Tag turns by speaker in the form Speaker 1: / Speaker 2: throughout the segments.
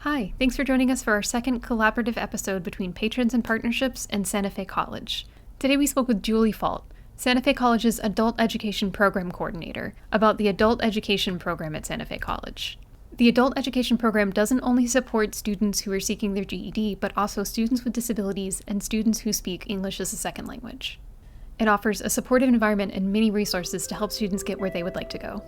Speaker 1: Hi, thanks for joining us for our second collaborative episode between Patrons and Partnerships and Santa Fe College. Today we spoke with Julie Falt, Santa Fe College's Adult Education Program Coordinator, about the Adult Education Program at Santa Fe College. The Adult Education Program doesn't only support students who are seeking their GED, but also students with disabilities and students who speak English as a second language. It offers a supportive environment and many resources to help students get where they would like to go.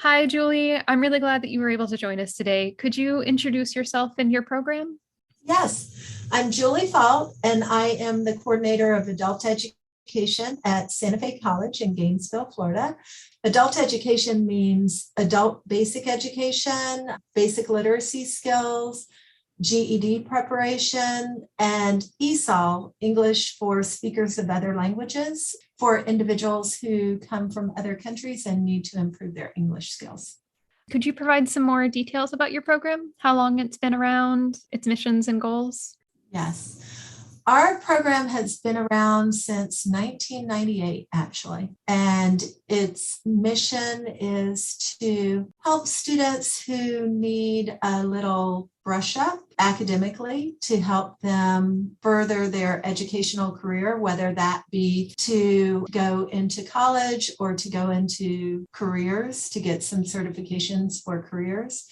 Speaker 1: Hi, Julie. I'm really glad that you were able to join us today. Could you introduce yourself and your program?
Speaker 2: Yes, I'm Julie Falt, and I am the coordinator of adult education at Santa Fe College in Gainesville, Florida. Adult education means adult basic education, basic literacy skills, GED preparation, and ESOL, English for speakers of other languages, for individuals who come from other countries and need to improve their English skills.
Speaker 1: Could you provide some more details about your program, how long it's been around, its missions and goals?
Speaker 2: Yes. Our program has been around since 1998, actually, and its mission is to help students who need a little brush up academically to help them further their educational career, whether that be to go into college or to go into careers, to get some certifications for careers,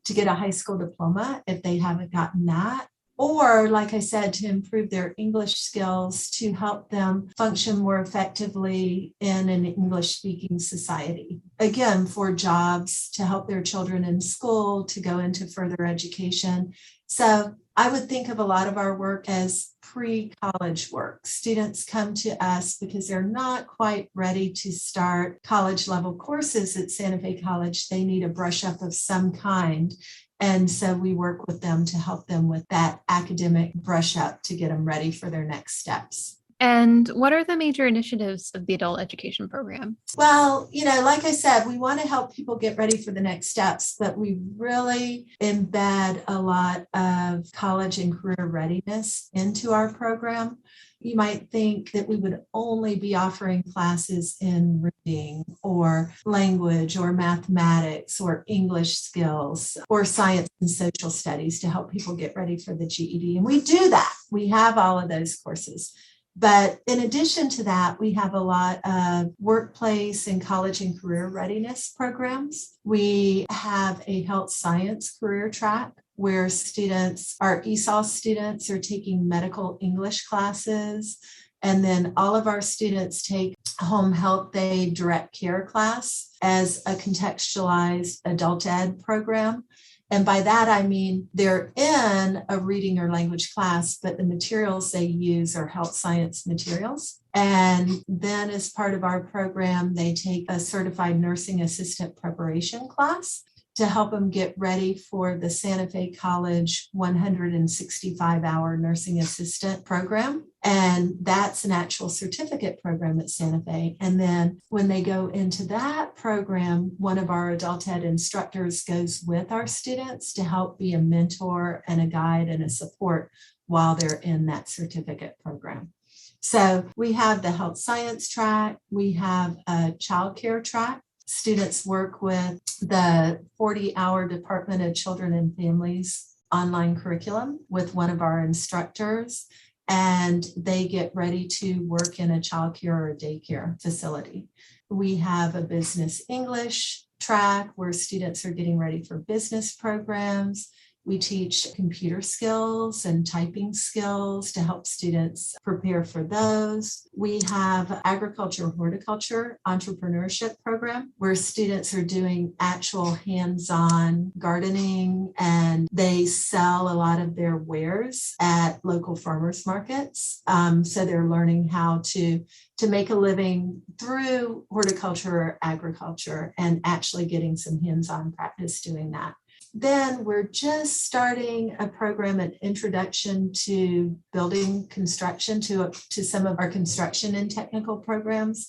Speaker 2: to get a high school diploma if they haven't gotten that, or, like I said, to improve their English skills to help them function more effectively in an English-speaking society. Again, for jobs, to help their children in school, to go into further education. So I would think of a lot of our work as pre-college work. Students come to us because they're not quite ready to start college-level courses at Santa Fe College. They need a brush up of some kind. And so we work with them to help them with that academic brush up to get them ready for their next steps.
Speaker 1: And what are the major initiatives of the adult education program?
Speaker 2: Well, like I said, we want to help people get ready for the next steps, but we really embed a lot of college and career readiness into our program. You might think that we would only be offering classes in reading or language or mathematics or English skills or science and social studies to help people get ready for the GED. And we do that. We have all of those courses. But in addition to that, we have a lot of workplace and college and career readiness programs. We have a health science career track where students, our ESOL students, are taking medical English classes. And then all of our students take home health aid direct care class as a contextualized adult ed program. And by that, I mean they're in a reading or language class, but the materials they use are health science materials. And then as part of our program, they take a certified nursing assistant preparation class to help them get ready for the Santa Fe College 165-hour nursing assistant program. And that's an actual certificate program at Santa Fe. And then when they go into that program, one of our adult ed instructors goes with our students to help be a mentor and a guide and a support while they're in that certificate program. So we have the health science track, we have a childcare track. Students work with the 40-hour Department of Children and Families online curriculum with one of our instructors, and they get ready to work in a childcare or a daycare facility. We have a business English track where students are getting ready for business programs. We teach computer skills and typing skills to help students prepare for those. We have agriculture, horticulture, entrepreneurship program where students are doing actual hands-on gardening, and they sell a lot of their wares at local farmers markets. So they're learning how to make a living through horticulture or agriculture and actually getting some hands-on practice doing that. Then we're just starting a program, an introduction to building construction, to some of our construction and technical programs.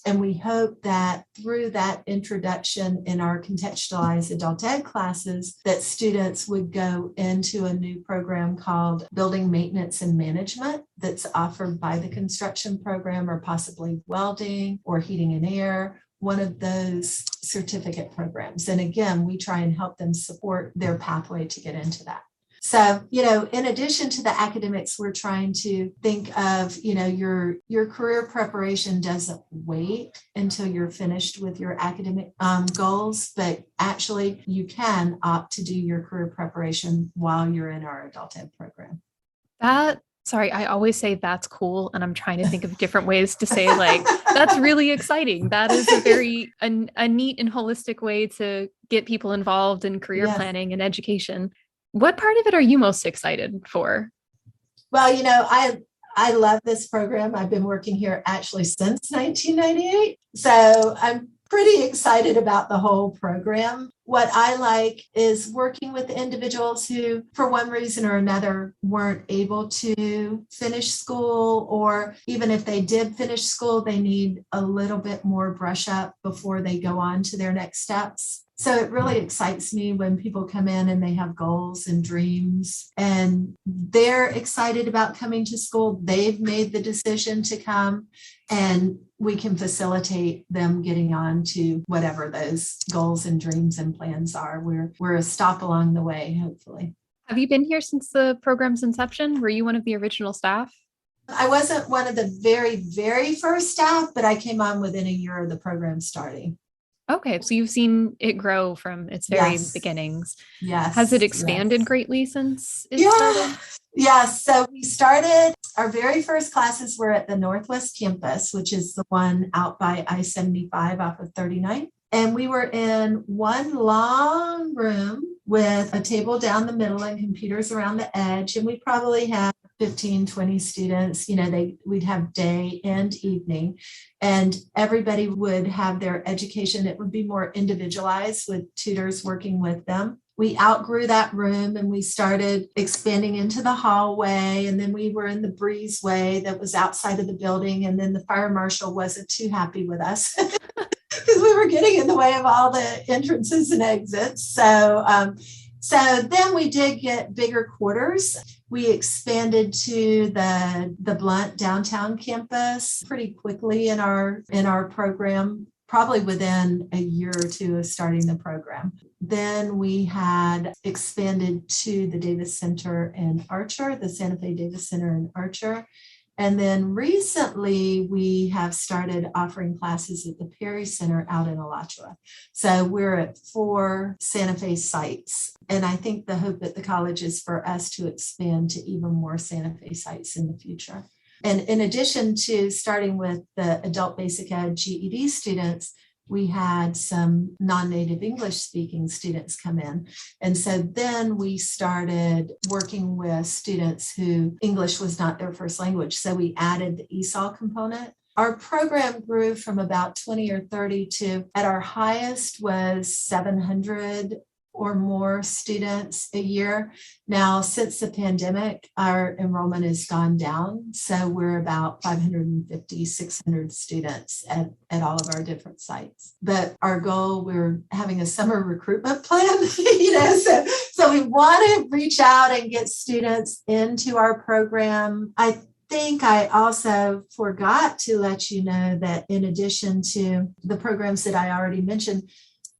Speaker 2: And we hope that through that introduction in our contextualized adult ed classes, that students would go into a new program called Building Maintenance and Management that's offered by the construction program, or possibly welding or heating and air, one of those certificate programs. And again, we try and help them support their pathway to get into that. So, in addition to the academics, we're trying to think of, your career preparation doesn't wait until you're finished with your academic goals, but actually you can opt to do your career preparation while you're in our adult ed program.
Speaker 1: Sorry, I always say that's cool, and I'm trying to think of different ways to say that's really exciting. That is a neat and holistic way to get people involved in career planning and education. What part of it are you most excited for?
Speaker 2: Well, I love this program. I've been working here actually since 1998. So I'm pretty excited about the whole program. What I like is working with individuals who, for one reason or another, weren't able to finish school, or even if they did finish school, they need a little bit more brush up before they go on to their next steps. So it really excites me when people come in and they have goals and dreams and they're excited about coming to school. They've made the decision to come, and we can facilitate them getting on to whatever those goals and dreams and plans are. We're a stop along the way, hopefully.
Speaker 1: Have you been here since the program's inception? Were you one of the original staff?
Speaker 2: I wasn't one of the very, very first staff, but I came on within a year of the program starting.
Speaker 1: Okay, so you've seen it grow from its very beginnings.
Speaker 2: Yes.
Speaker 1: Has it expanded greatly since it started?
Speaker 2: Yes. So we started, our very first classes were at the Northwest campus, which is the one out by I-75 off of 39. And we were in one long room with a table down the middle and computers around the edge. And we probably had 15, 20 students. We'd have day and evening, and everybody would have their education. It would be more individualized with tutors working with them. We outgrew that room and we started expanding into the hallway, and then we were in the breezeway that was outside of the building. And then the fire marshal wasn't too happy with us because we were getting in the way of all the entrances and exits. So then we did get bigger quarters. We expanded to the Blunt downtown campus pretty quickly in our program, probably within a year or two of starting the program. Then we had expanded to the Davis Center in Archer, the Santa Fe Davis Center in Archer. And then recently we have started offering classes at the Perry Center out in Alachua. So we're at 4 Santa Fe sites. And I think the hope at the college is for us to expand to even more Santa Fe sites in the future. And in addition to starting with the adult basic ed GED students, we had some non-native English speaking students come in. And so then we started working with students who English was not their first language. So we added the ESOL component. Our program grew from about 20 or 30 to, at our highest was 700 or more students a year. Now, since the pandemic, our enrollment has gone down. So we're about 550, 600 students at all of our different sites. But our goal, we're having a summer recruitment plan, so we want to reach out and get students into our program. I think I also forgot to let you know that in addition to the programs that I already mentioned,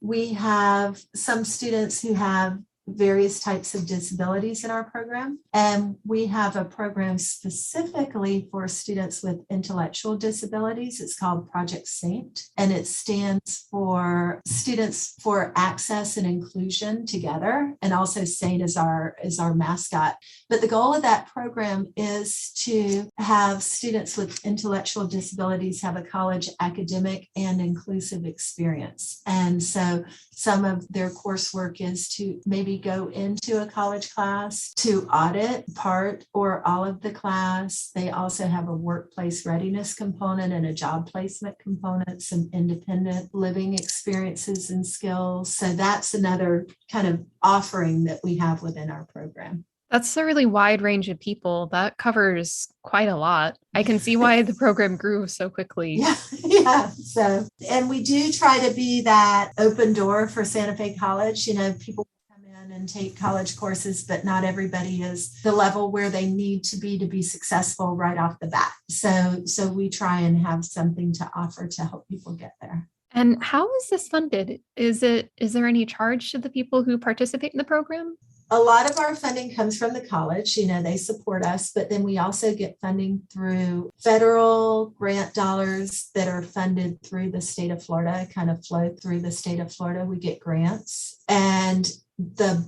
Speaker 2: we have some students who have various types of disabilities in our program. And we have a program specifically for students with intellectual disabilities. It's called Project Saint, and it stands for Students for Access and Inclusion Together. And also Saint is our mascot. But the goal of that program is to have students with intellectual disabilities have a college academic and inclusive experience. And so some of their coursework is to maybe go into a college class to audit part or all of the class. They also have a workplace readiness component and a job placement component, some independent living experiences and skills. So that's another kind of offering that we have within our program.
Speaker 1: That's a really wide range of people. That covers quite a lot. I can see why the program grew so quickly.
Speaker 2: Yeah, yeah. So, and we do try to be that open door for Santa Fe College. People come in and take college courses, but not everybody is the level where they need to be successful right off the bat. So we try and have something to offer to help people get there.
Speaker 1: And how is this funded? Is there any charge to the people who participate in the program?
Speaker 2: A lot of our funding comes from the college. They support us, but then we also get funding through federal grant dollars that are funded through the state of Florida, kind of flow through the state of Florida. We get grants, and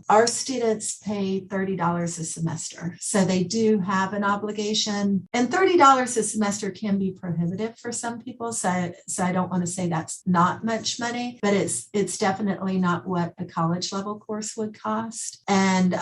Speaker 2: our students pay $30 a semester. So they do have an obligation, and $30 a semester can be prohibitive for some people. So I don't want to say that's not much money, but it's definitely not what a college level course would cost. And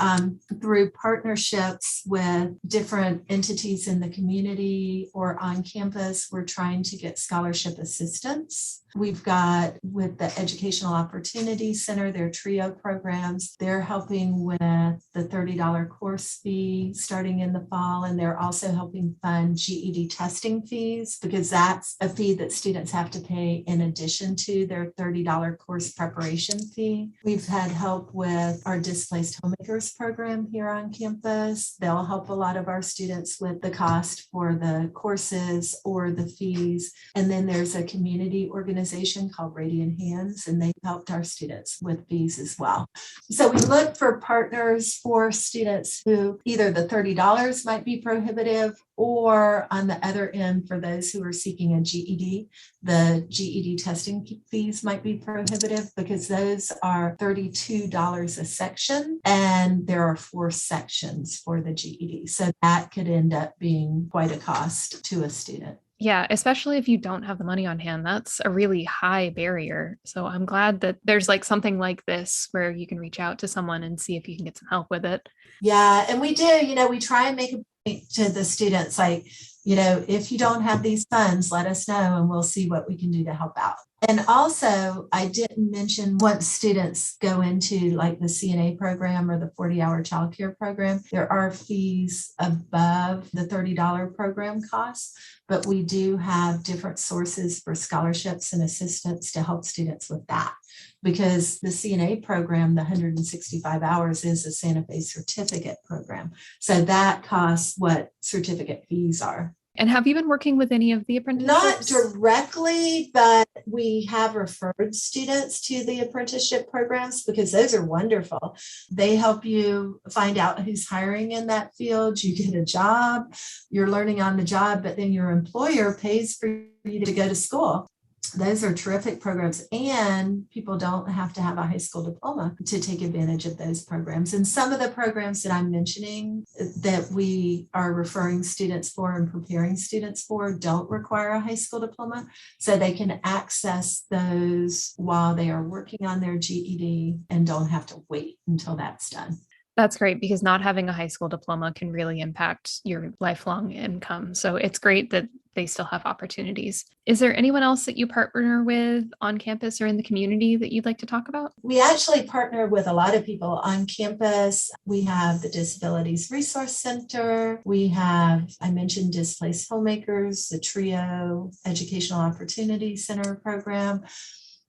Speaker 2: through partnerships with different entities in the community or on campus, we're trying to get scholarship assistance. We've got with the Educational Opportunity Center, their TRIO programs. They're helping with the $30 course fee starting in the fall, and they're also helping fund GED testing fees, because that's a fee that students have to pay in addition to their $30 course preparation fee. We've had help with our Displaced Homemakers program here on campus. They'll help a lot of our students with the cost for the courses or the fees. And then there's a community organization called Radiant Hands, and they've helped our students with fees as well. So we look for partners for students who either the $30 might be prohibitive, or on the other end, for those who are seeking a GED, the GED testing fees might be prohibitive, because those are $32 a section, and there are 4 sections for the GED. So that could end up being quite a cost to a student.
Speaker 1: Yeah, especially if you don't have the money on hand, that's a really high barrier. So I'm glad that there's like something like this where you can reach out to someone and see if you can get some help with it.
Speaker 2: Yeah, and we do, we try and make a point to the students, like, if you don't have these funds, let us know and we'll see what we can do to help out. And also, I didn't mention, once students go into like the CNA program or the 40-hour childcare program, there are fees above the $30 program costs, but we do have different sources for scholarships and assistance to help students with that. Because the CNA program, the 165 hours, is a Santa Fe certificate program. So that costs what certificate fees are.
Speaker 1: And have you been working with any of the apprenticeships?
Speaker 2: Not directly, but we have referred students to the apprenticeship programs, because those are wonderful. They help you find out who's hiring in that field. You get a job, you're learning on the job, but then your employer pays for you to go to school. Those are terrific programs, and people don't have to have a high school diploma to take advantage of those programs. And some of the programs that I'm mentioning that we are referring students for and preparing students for don't require a high school diploma, so they can access those while they are working on their GED and don't have to wait until that's done.
Speaker 1: That's great, because not having a high school diploma can really impact your lifelong income. So it's great that they still have opportunities. Is there anyone else that you partner with on campus or in the community that you'd like to talk about?
Speaker 2: We actually partner with a lot of people on campus. We have the Disabilities Resource Center. We have, I mentioned, Displaced Homemakers, the TRIO Educational Opportunity Center program.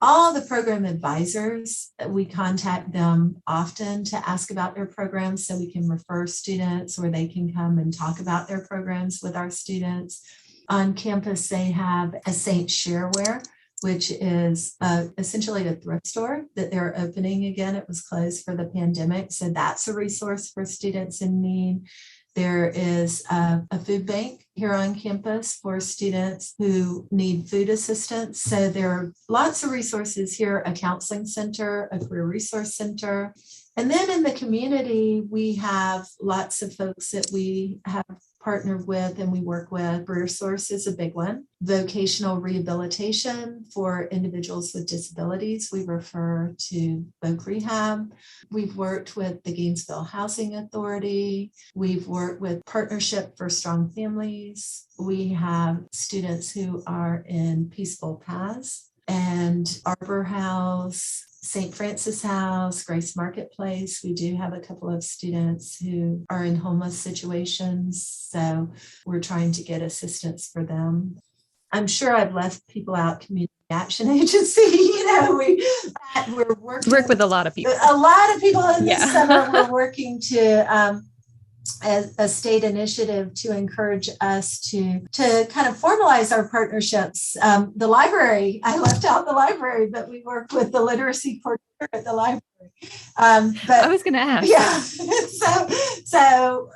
Speaker 2: All the program advisors, we contact them often to ask about their programs, so we can refer students, or they can come and talk about their programs with our students. On campus, they have a St. Shareware, which is essentially a thrift store that they're opening again. It was closed for the pandemic, so that's a resource for students in need. There is a food bank here on campus for students who need food assistance. So there are lots of resources here, a counseling center, a career resource center. And then in the community, we have lots of folks that we have partnered with and we work with. Career Source is a big one. Vocational rehabilitation for individuals with disabilities, we refer to Voc Rehab. We've worked with the Gainesville Housing Authority. We've worked with Partnership for Strong Families. We have students who are in Peaceful Paths and Arbor House. St. Francis House, Grace Marketplace. We do have a couple of students who are in homeless situations, so we're trying to get assistance for them. I'm sure I've left people out. Community Action Agency, we're working
Speaker 1: with a lot of people.
Speaker 2: A lot of people in this summer. We're working to a state initiative to encourage us to kind of formalize our partnerships. The library, I left out the library, but we work with the literacy coordinator at the library. But
Speaker 1: I was going to ask.
Speaker 2: Yeah. so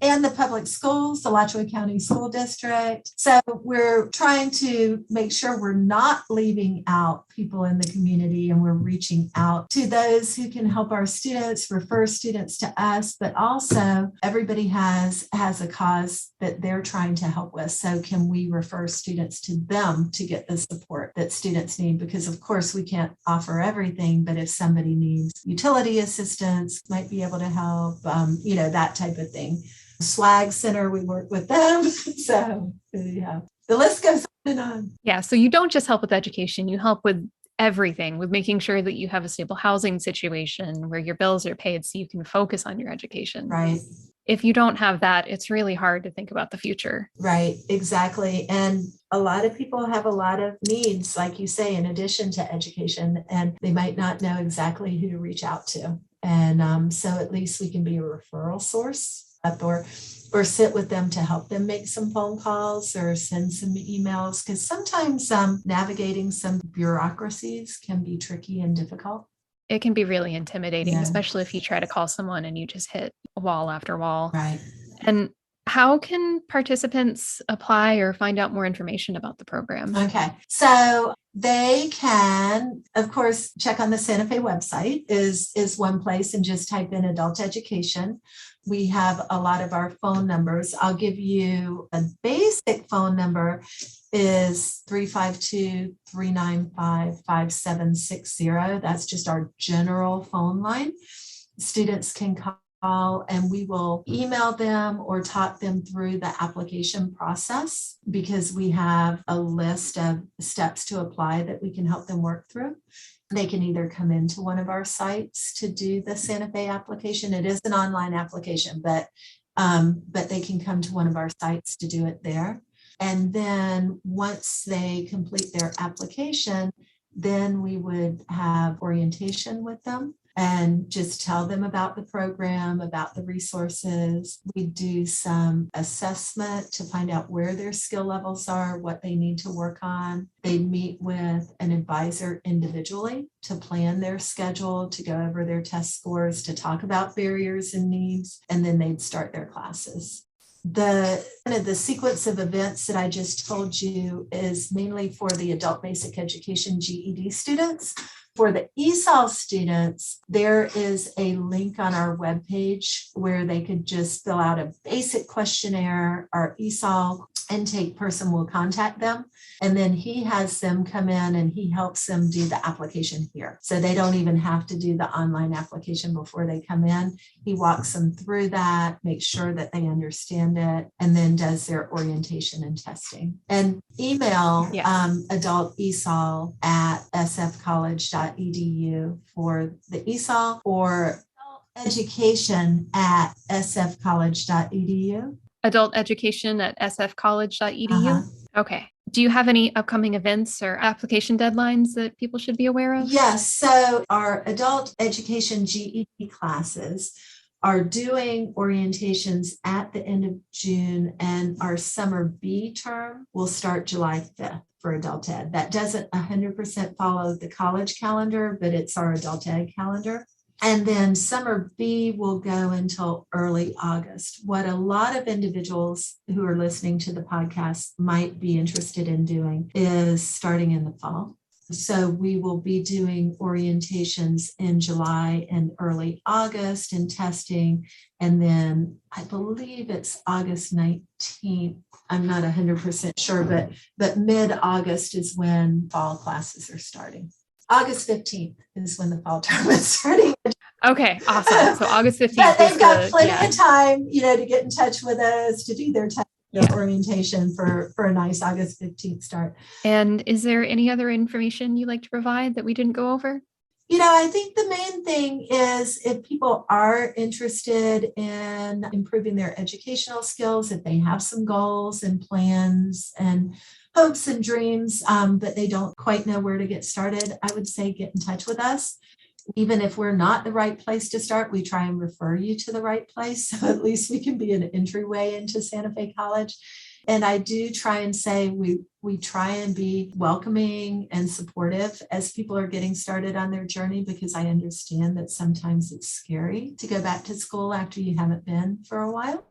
Speaker 2: and the public schools, the Alachua County School District. So we're trying to make sure we're not leaving out people in the community, and we're reaching out to those who can help our students, refer students to us, but also everybody has a cause that they're trying to help with. So can we refer students to them to get the support that students need? Because of course we can't offer everything, but if somebody needs utility assistance, might be able to help, that type of thing. Swag Center, we work with them. So yeah, the list goes on and on.
Speaker 1: Yeah. So you don't just help with education, you help with everything, with making sure that you have a stable housing situation where your bills are paid so you can focus on your education.
Speaker 2: Right.
Speaker 1: If you don't have that, it's really hard to think about the future.
Speaker 2: Right, exactly. And a lot of people have a lot of needs, like you say, in addition to education, and they might not know exactly who to reach out to. And so at least we can be a referral source or sit with them to help them make some phone calls or send some emails, because sometimes navigating some bureaucracies can be tricky and difficult.
Speaker 1: It can be really intimidating, especially if you try to call someone and you just hit wall after wall.
Speaker 2: Right.
Speaker 1: And how can participants apply or find out more information about the program?
Speaker 2: Okay. So they can, of course, check on the Santa Fe website is one place, and just type in adult education. We have a lot of our phone numbers. I'll give you a basic phone number is 352-395-5760. That's just our general phone line. Students can call and we will email them or talk them through the application process, because we have a list of steps to apply that we can help them work through. They can either come into one of our sites to do the Santa Fe application. It is an online application, but they can come to one of our sites to do it there. And then once they complete their application, then we would have orientation with them and just tell them about the program, about the resources. We do some assessment to find out where their skill levels are, what they need to work on. They meet with an advisor individually to plan their schedule, to go over their test scores, to talk about barriers and needs, and then they'd start their classes. The sequence of events that I just told you is mainly for the adult basic education GED students. For the ESOL students, there is a link on our webpage where they could just fill out a basic questionnaire. Our ESOL intake person will contact them, and then he has them come in and he helps them do the application here. So they don't even have to do the online application before they come in. He walks them through that, makes sure that they understand it, and then does their orientation and testing. And email adult ESOL at sfcollege.edu for the ESOL, or education at sfcollege.edu.
Speaker 1: Adult education at sfcollege.edu. Okay. Do you have any upcoming events or application deadlines that people should be aware of?
Speaker 2: Yes. So our adult education GED classes are doing orientations at the end of June, and our summer B term will start July 5th for adult ed. That doesn't 100% follow the college calendar, but it's our adult ed calendar. And then summer B will go until early August. What a lot of individuals who are listening to the podcast might be interested in doing is starting in the fall. So we will be doing orientations in July and early August and testing. And then I believe it's August 19th. I'm not 100% sure, but mid-August is when fall classes are starting. August 15th is when the fall term is starting.
Speaker 1: Okay, awesome. So August 15th.
Speaker 2: But they've got plenty of time, to get in touch with us, to do their orientation for a nice August 15th start.
Speaker 1: And is there any other information you'd like to provide that we didn't go over?
Speaker 2: I think the main thing is if people are interested in improving their educational skills, if they have some goals and plans and hopes and dreams, but they don't quite know where to get started, I would say get in touch with us. Even if we're not the right place to start, we try and refer you to the right place. So at least we can be an entryway into Santa Fe College. And I do try and say we try and be welcoming and supportive as people are getting started on their journey, because I understand that sometimes it's scary to go back to school after you haven't been for a while.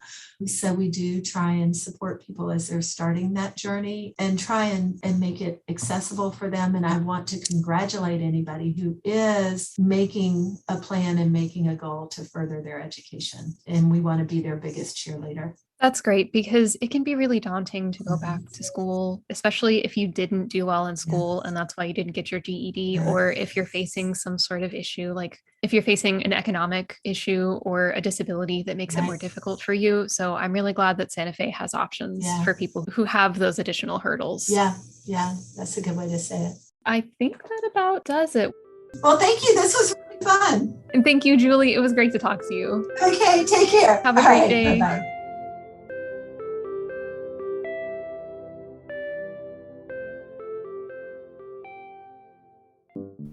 Speaker 2: So we do try and support people as they're starting that journey and try and make it accessible for them. And I want to congratulate anybody who is making a plan and making a goal to further their education. And we want to be their biggest cheerleader.
Speaker 1: That's great, because it can be really daunting to go back to school, especially if you didn't do well in school and that's why you didn't get your GED, or if you're facing some sort of issue, like if you're facing an economic issue or a disability that makes it more difficult for you. So I'm really glad that Santa Fe has options for people who have those additional hurdles.
Speaker 2: Yeah, that's a good way to say it.
Speaker 1: I think that about does it.
Speaker 2: Well, thank you. This was really fun.
Speaker 1: And thank you, Julie. It was great to talk to you.
Speaker 2: Okay, take care.
Speaker 1: Have a great day.
Speaker 2: Bye-bye.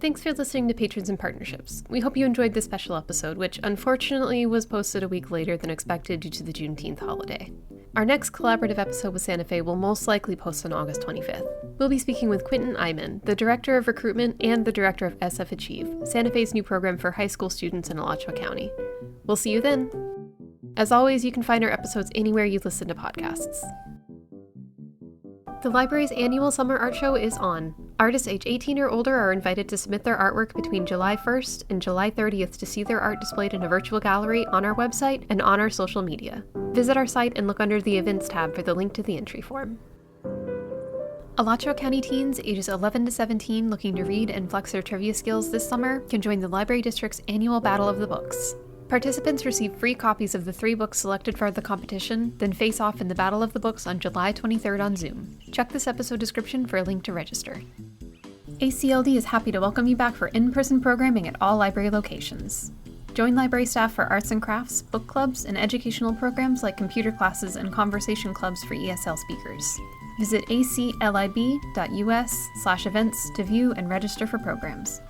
Speaker 1: Thanks for listening to Patrons and Partnerships. We hope you enjoyed this special episode, which unfortunately was posted a week later than expected due to the Juneteenth holiday. Our next collaborative episode with Santa Fe will most likely post on August 25th. We'll be speaking with Quentin Iman, the Director of Recruitment and the Director of SF Achieve, Santa Fe's new program for high school students in Alachua County. We'll see you then. As always, you can find our episodes anywhere you listen to podcasts. The library's annual summer art show is on. Artists age 18 or older are invited to submit their artwork between July 1st and July 30th to see their art displayed in a virtual gallery on our website and on our social media. Visit our site and look under the Events tab for the link to the entry form. Alachua County teens ages 11 to 17 looking to read and flex their trivia skills this summer can join the Library District's annual Battle of the Books. Participants receive free copies of the 3 books selected for the competition, then face off in the Battle of the Books on July 23rd on Zoom. Check this episode description for a link to register. ACLD is happy to welcome you back for in-person programming at all library locations. Join library staff for arts and crafts, book clubs, and educational programs like computer classes and conversation clubs for ESL speakers. Visit aclib.us/events to view and register for programs.